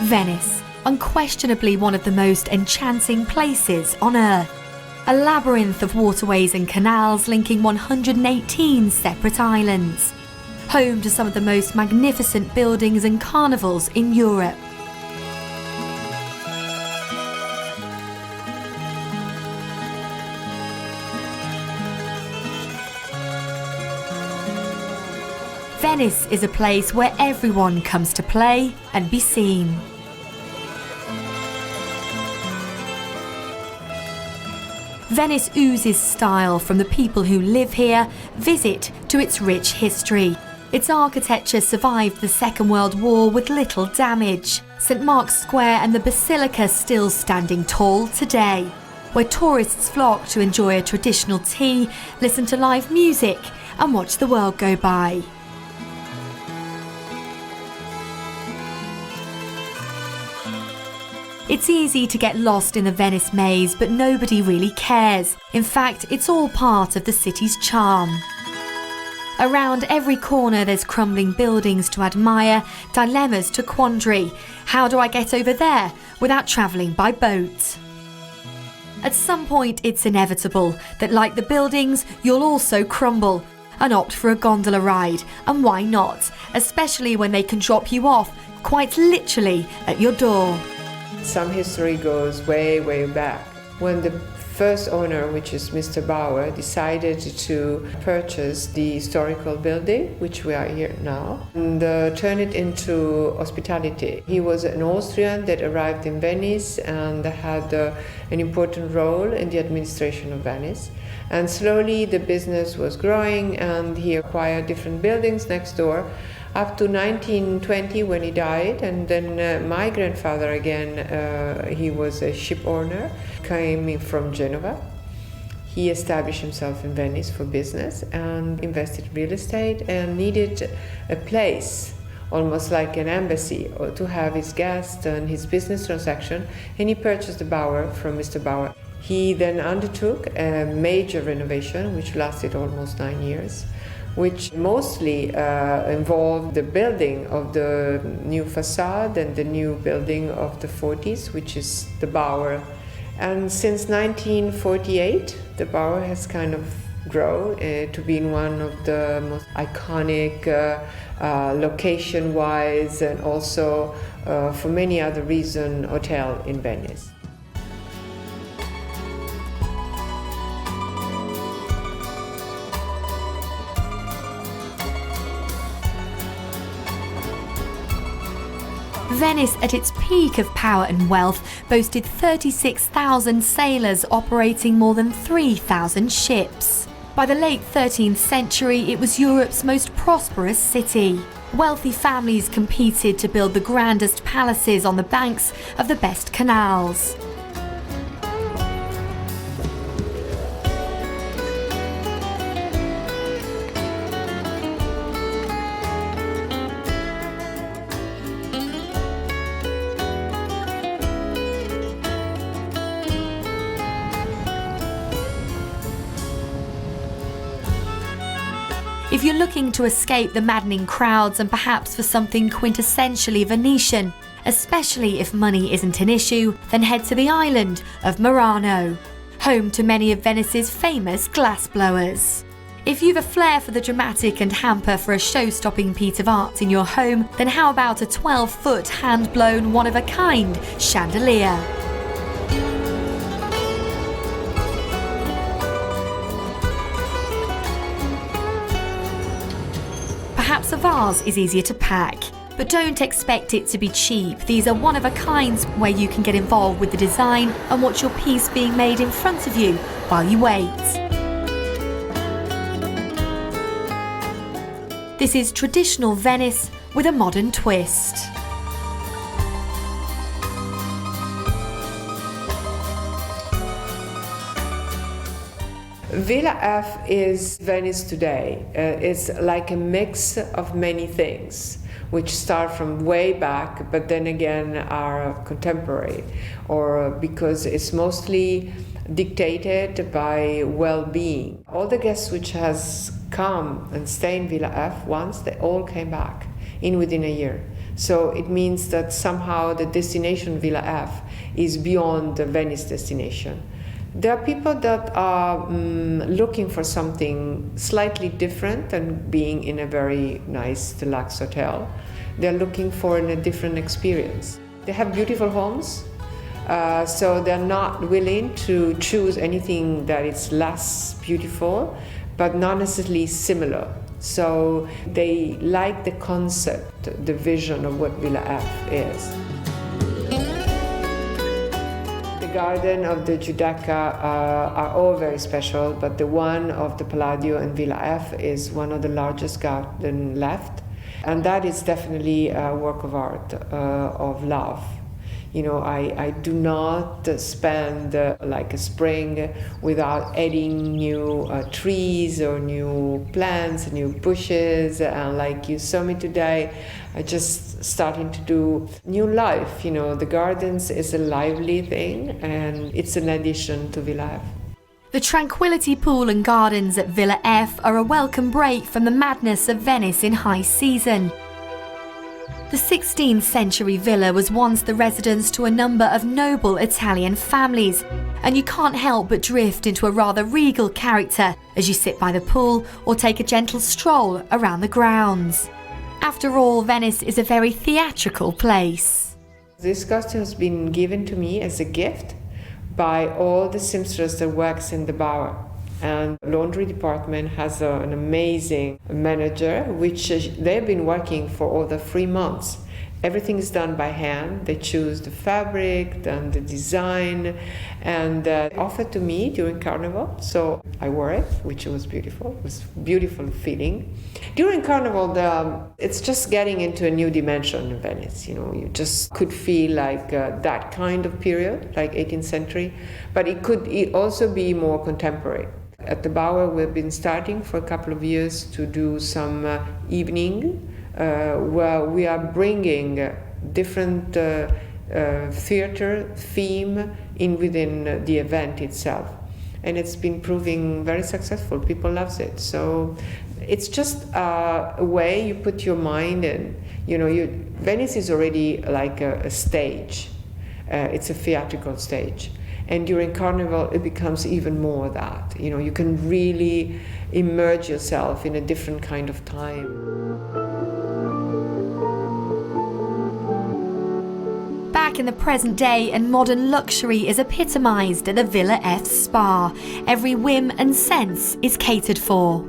Venice, unquestionably one of the most enchanting places on Earth. A labyrinth of waterways and canals linking 118 separate islands. Home to some of the most magnificent buildings and carnivals in Europe. Venice is a place where everyone comes to play and be seen. Venice oozes style from the people who live here, visit to its rich history. Its architecture survived the Second World War with little damage. St Mark's Square and the Basilica still standing tall today, where tourists flock to enjoy a traditional tea, listen to live music and watch the world go by. It's easy to get lost in the Venice maze, but nobody really cares. In fact, it's all part of the city's charm. Around every corner there's crumbling buildings to admire, dilemmas to quandary. How do I get over there without travelling by boat? At some point it's inevitable that, like the buildings, you'll also crumble and opt for a gondola ride. And why not? Especially when they can drop you off, quite literally, at your door. Some history goes way, way back. When the first owner, which is Mr. Bauer, decided to purchase the historical building, which we are here now, and turn it into hospitality. He was an Austrian that arrived in Venice and had an important role in the administration of Venice. And slowly the business was growing and he acquired different buildings next door, up to 1920 when he died. And then my grandfather again, he was a ship owner, came from Genova. He established himself in Venice for business and invested in real estate and needed a place, almost like an embassy, or to have his guests and his business transaction, and he purchased the Bauer from Mr. Bauer. He then undertook a major renovation which lasted almost 9 years, which mostly involved the building of the new facade and the new building of the 40s, which is the Bauer. And since 1948, the Bauer has kind of grown to being one of the most iconic location-wise and also for many other reasons hotel in Venice. Venice, at its peak of power and wealth, boasted 36,000 sailors operating more than 3,000 ships. By the late 13th century, it was Europe's most prosperous city. Wealthy families competed to build the grandest palaces on the banks of the best canals. If you're looking to escape the maddening crowds and perhaps for something quintessentially Venetian, especially if money isn't an issue, then head to the island of Murano, home to many of Venice's famous glassblowers. If you've a flair for the dramatic and hamper for a show-stopping piece of art in your home, then how about a 12-foot hand-blown one-of-a-kind chandelier? Perhaps a vase is easier to pack, but don't expect it to be cheap. These are one-of-a-kinds where you can get involved with the design and watch your piece being made in front of you while you wait. This is traditional Venice with a modern twist. Villa F is Venice today. It's like a mix of many things, which start from way back, but then again are contemporary, or because it's mostly dictated by well-being. All the guests which has come and stayed in Villa F once, they all came back within a year. So it means that somehow the destination Villa F is beyond the Venice destination. There are people that are looking for something slightly different than being in a very nice deluxe hotel. They're looking for a different experience. They have beautiful homes, so they're not willing to choose anything that is less beautiful, but not necessarily similar. So they like the concept, the vision of what Villa F is. The garden of the Giudecca are all very special, but the one of the Palladio and Villa F is one of the largest gardens left. And that is definitely a work of art, of love. You know, I do not spend like a spring without adding new trees or new plants, new bushes. And like you saw me today, I just starting to do new life. You know, the gardens is a lively thing, and it's an addition to Villa F. The tranquility pool and gardens at Villa F are a welcome break from the madness of Venice in high season. The 16th century villa was once the residence to a number of noble Italian families, and you can't help but drift into a rather regal character as you sit by the pool or take a gentle stroll around the grounds. After all, Venice is a very theatrical place. This costume has been given to me as a gift by all the seamstresses that works in the Bower. And the laundry department has an amazing manager, which they've been working for over 3 months. Everything is done by hand. They choose the fabric and the design, and offered to me during Carnival. So I wore it, which was beautiful. It was a beautiful feeling. During Carnival, it's just getting into a new dimension in Venice. You know, you just could feel like that kind of period, like 18th century, but it could also be more contemporary. At the Bower, we've been starting for a couple of years to do some evening where we are bringing different theater theme within the event itself. And it's been proving very successful. People love it. So it's just a way you put your mind in. You know, Venice is already like a stage. It's a theatrical stage. And during Carnival, it becomes even more that. You know, you can really immerse yourself in a different kind of time. Back in the present day, and modern luxury is epitomised at the Villa F Spa. Every whim and sense is catered for.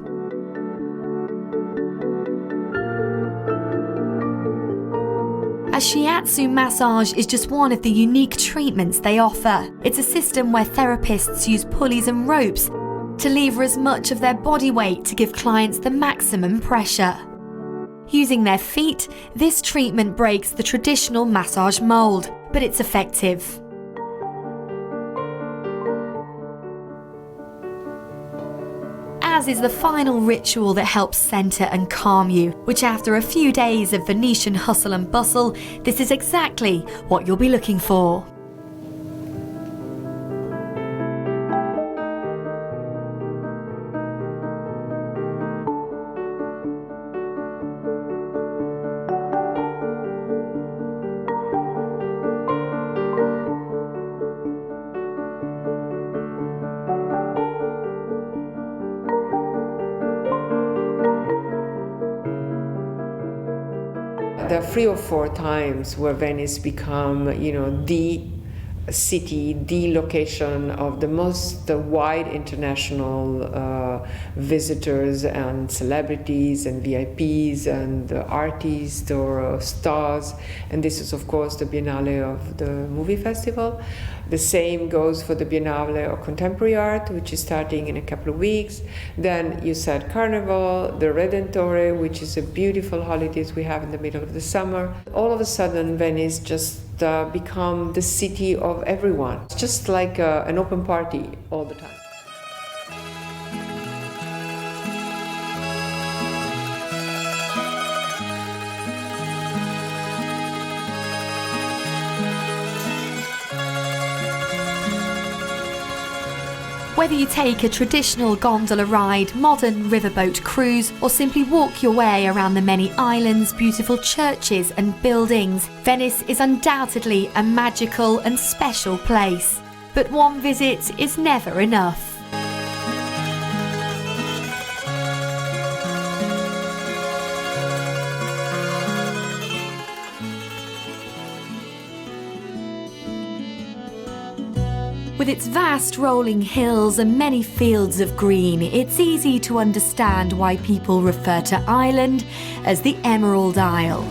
A shiatsu massage is just one of the unique treatments they offer. It's a system where therapists use pulleys and ropes to lever as much of their body weight to give clients the maximum pressure. Using their feet, this treatment breaks the traditional massage mold, but it's effective. As is the final ritual that helps centre and calm you, which after a few days of Venetian hustle and bustle, this is exactly what you'll be looking for. There are 3 or 4 times where Venice become, you know, the city, the location of the most wide international visitors and celebrities and VIPs and artists or stars. And this is, of course, the Biennale of the Movie Festival. The same goes for the Biennale of Contemporary Art, which is starting in a couple of weeks. Then you said Carnival, the Redentore, which is a beautiful holidays we have in the middle of the summer. All of a sudden, Venice just become the city of everyone. It's just like an open party all the time. Whether you take a traditional gondola ride, modern riverboat cruise, or simply walk your way around the many islands, beautiful churches and buildings, Venice is undoubtedly a magical and special place. But one visit is never enough. With its vast rolling hills and many fields of green, it's easy to understand why people refer to Ireland as the Emerald Isle.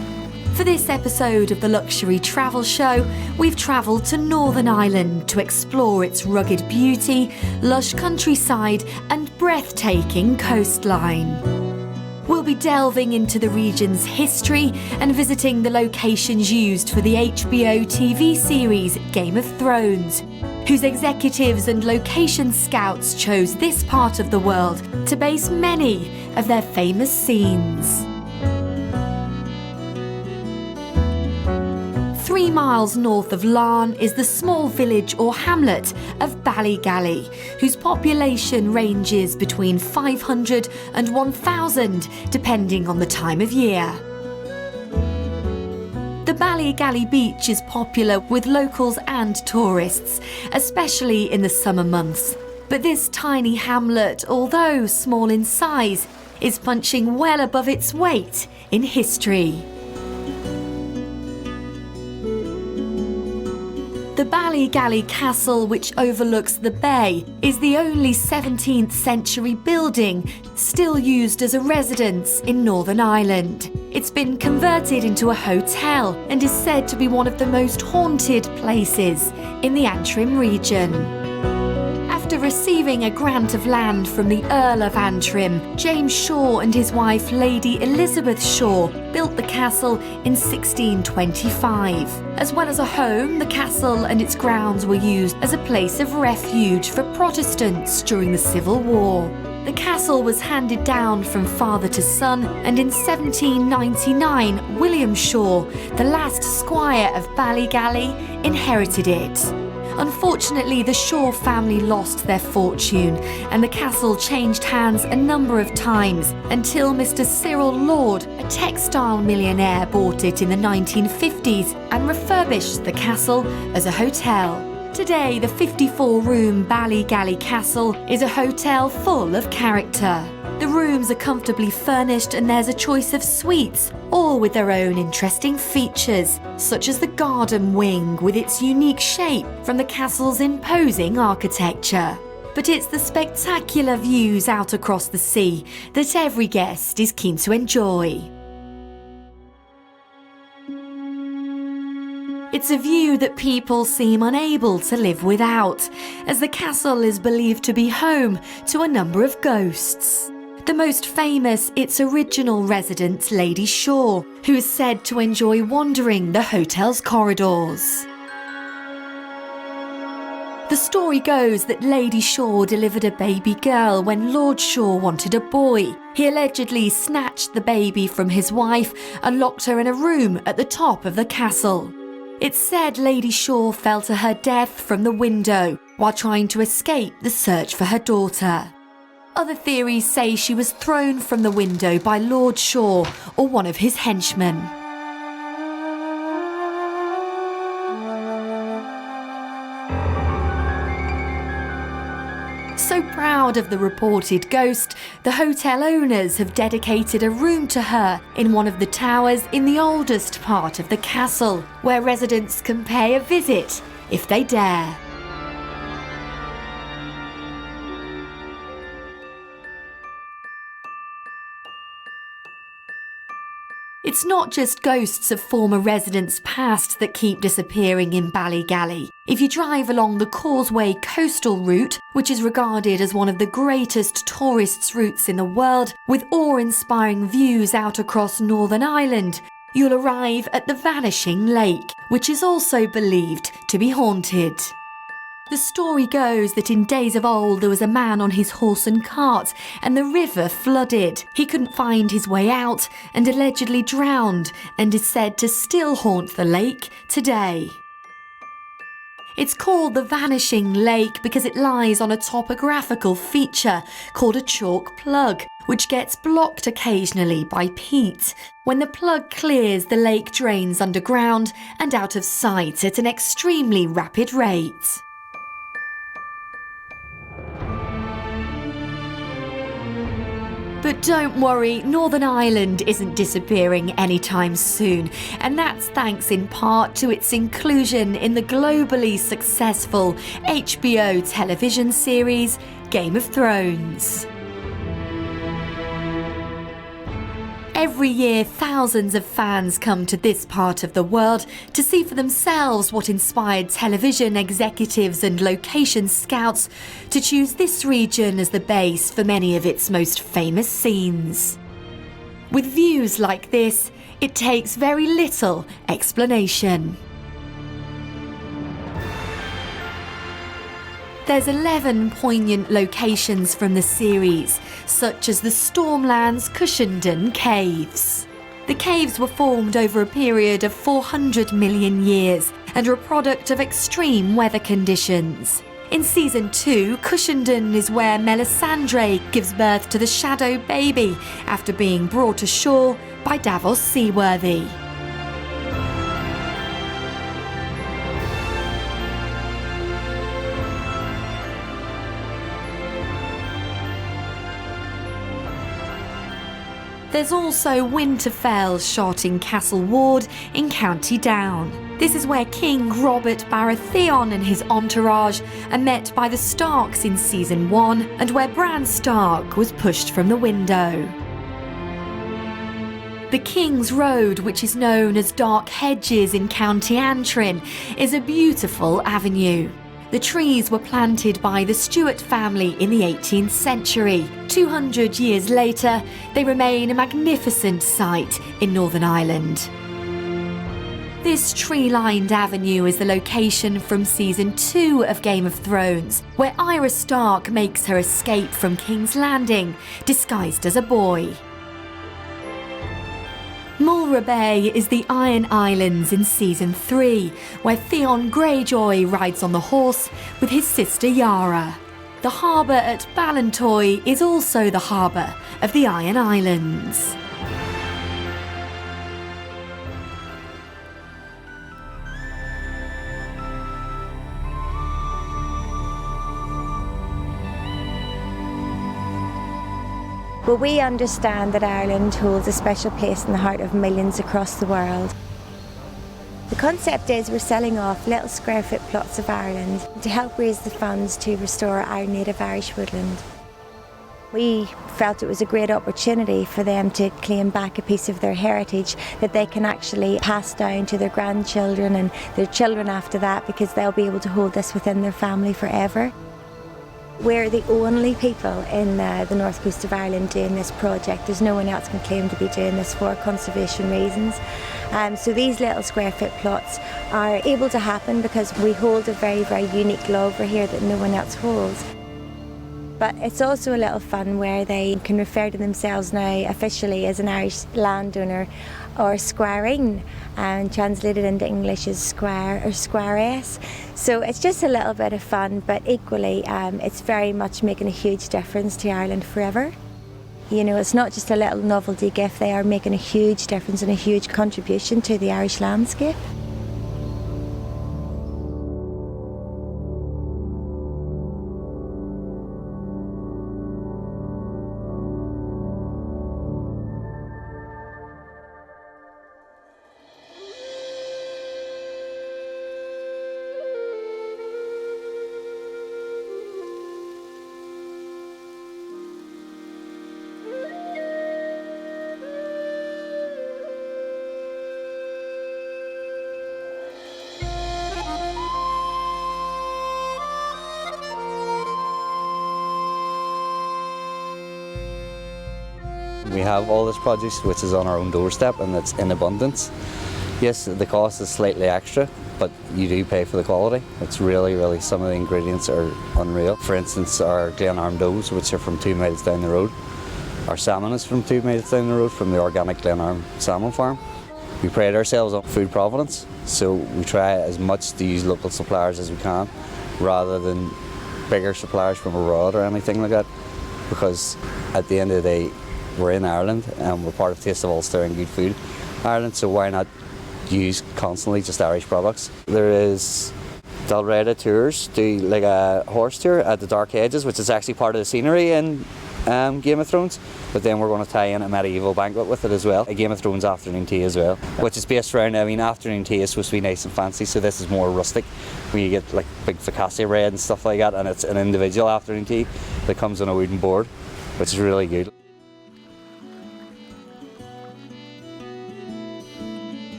For this episode of the Luxury Travel Show, we've travelled to Northern Ireland to explore its rugged beauty, lush countryside and breathtaking coastline. We'll be delving into the region's history and visiting the locations used for the HBO TV series Game of Thrones, whose executives and location scouts chose this part of the world to base many of their famous scenes. 3 miles north of Larne is the small village or hamlet of Ballygally, whose population ranges between 500 and 1,000 depending on the time of year. The Ballygally beach is popular with locals and tourists, especially in the summer months. But this tiny hamlet, although small in size, is punching well above its weight in history. The Ballygally Castle, which overlooks the bay, is the only 17th century building still used as a residence in Northern Ireland. It's been converted into a hotel and is said to be one of the most haunted places in the Antrim region. After receiving a grant of land from the Earl of Antrim, James Shaw and his wife Lady Elizabeth Shaw built the castle in 1625. As well as a home, the castle and its grounds were used as a place of refuge for Protestants during the Civil War. The castle was handed down from father to son, and in 1799, William Shaw, the last squire of Ballygally, inherited it. Unfortunately, the Shaw family lost their fortune, and the castle changed hands a number of times until Mr. Cyril Lord, a textile millionaire, bought it in the 1950s and refurbished the castle as a hotel. Today, the 54-room Ballygally Castle is a hotel full of character. The rooms are comfortably furnished and there's a choice of suites, all with their own interesting features, such as the garden wing with its unique shape from the castle's imposing architecture. But it's the spectacular views out across the sea that every guest is keen to enjoy. It's a view that people seem unable to live without, as the castle is believed to be home to a number of ghosts. The most famous, its original resident, Lady Shaw, who is said to enjoy wandering the hotel's corridors. The story goes that Lady Shaw delivered a baby girl when Lord Shaw wanted a boy. He allegedly snatched the baby from his wife and locked her in a room at the top of the castle. It's said Lady Shaw fell to her death from the window while trying to escape the search for her daughter. Other theories say she was thrown from the window by Lord Shaw or one of his henchmen. So proud of the reported ghost, the hotel owners have dedicated a room to her in one of the towers in the oldest part of the castle, where residents can pay a visit if they dare. It's not just ghosts of former residents past that keep disappearing in Ballygally. If you drive along the Causeway coastal route, which is regarded as one of the greatest tourists' routes in the world, with awe-inspiring views out across Northern Ireland, you'll arrive at the Vanishing Lake, which is also believed to be haunted. The story goes that in days of old there was a man on his horse and cart and the river flooded. He couldn't find his way out and allegedly drowned, and is said to still haunt the lake today. It's called the Vanishing Lake because it lies on a topographical feature called a chalk plug, which gets blocked occasionally by peat. When the plug clears, the lake drains underground and out of sight at an extremely rapid rate. But don't worry, Northern Ireland isn't disappearing anytime soon, and that's thanks in part to its inclusion in the globally successful HBO television series Game of Thrones. Every year, thousands of fans come to this part of the world to see for themselves what inspired television executives and location scouts to choose this region as the base for many of its most famous scenes. With views like this, it takes very little explanation. There's 11 poignant locations from the series, such as the Stormland's Cushenden Caves. The caves were formed over a period of 400 million years and are a product of extreme weather conditions. In Season 2, Cushenden is where Melisandre gives birth to the Shadow Baby after being brought ashore by Davos Seaworthy. There's also Winterfell, shot in Castle Ward in County Down. This is where King Robert Baratheon and his entourage are met by the Starks in Season 1 and where Bran Stark was pushed from the window. The King's Road, which is known as Dark Hedges in County Antrim, is a beautiful avenue. The trees were planted by the Stuart family in the 18th century. 200 years later, they remain a magnificent sight in Northern Ireland. This tree-lined avenue is the location from Season 2 of Game of Thrones, where Arya Stark makes her escape from King's Landing, disguised as a boy. Mulra Bay is the Iron Islands in Season 3, where Theon Greyjoy rides on the horse with his sister Yara. The harbour at Ballantoy is also the harbour of the Iron Islands. Well, we understand that Ireland holds a special place in the heart of millions across the world. The concept is we're selling off little square foot plots of Ireland to help raise the funds to restore our native Irish woodland. We felt it was a great opportunity for them to claim back a piece of their heritage that they can actually pass down to their grandchildren and their children after that, because they'll be able to hold this within their family forever. We're the only people in the north coast of Ireland doing this project. There's no one else can claim to be doing this for conservation reasons. So these little square foot plots are able to happen because we hold a very, very unique law over here that no one else holds. But it's also a little fun where they can refer to themselves now officially as an Irish landowner or squireing, and translated into English as squire or squiress. So it's just a little bit of fun, but equally it's very much making a huge difference to Ireland forever. You know, it's not just a little novelty gift, they are making a huge difference and a huge contribution to the Irish landscape. We have all this produce which is on our own doorstep and it's in abundance. Yes, the cost is slightly extra, but you do pay for the quality. It's really, some of the ingredients are unreal. For instance, our Glenarm doughs, which are from 2 miles down the road. Our salmon is from 2 miles down the road from the organic Glenarm salmon farm. We pride ourselves on food provenance, so we try as much to use local suppliers as we can, rather than bigger suppliers from abroad or anything like that, because at the end of the day, we're in Ireland and we're part of Taste of Ulster and Good Food Ireland, so why not use constantly just Irish products? There is Dalreda tours, do like a horse tour at the Dark Ages, which is actually part of the scenery in Game of Thrones, but then we're going to tie in a medieval banquet with it as well, a Game of Thrones afternoon tea as well, which is based around, I mean, afternoon tea is supposed to be nice and fancy, so this is more rustic, where you get like big focaccia bread and stuff like that, and it's an individual afternoon tea that comes on a wooden board, which is really good.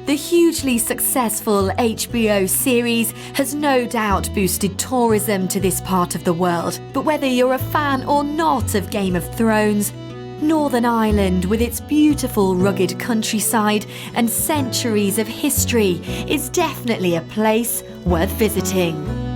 The hugely successful HBO series has no doubt boosted tourism to this part of the world. But whether you're a fan or not of Game of Thrones, Northern Ireland, with its beautiful rugged countryside and centuries of history, is definitely a place worth visiting.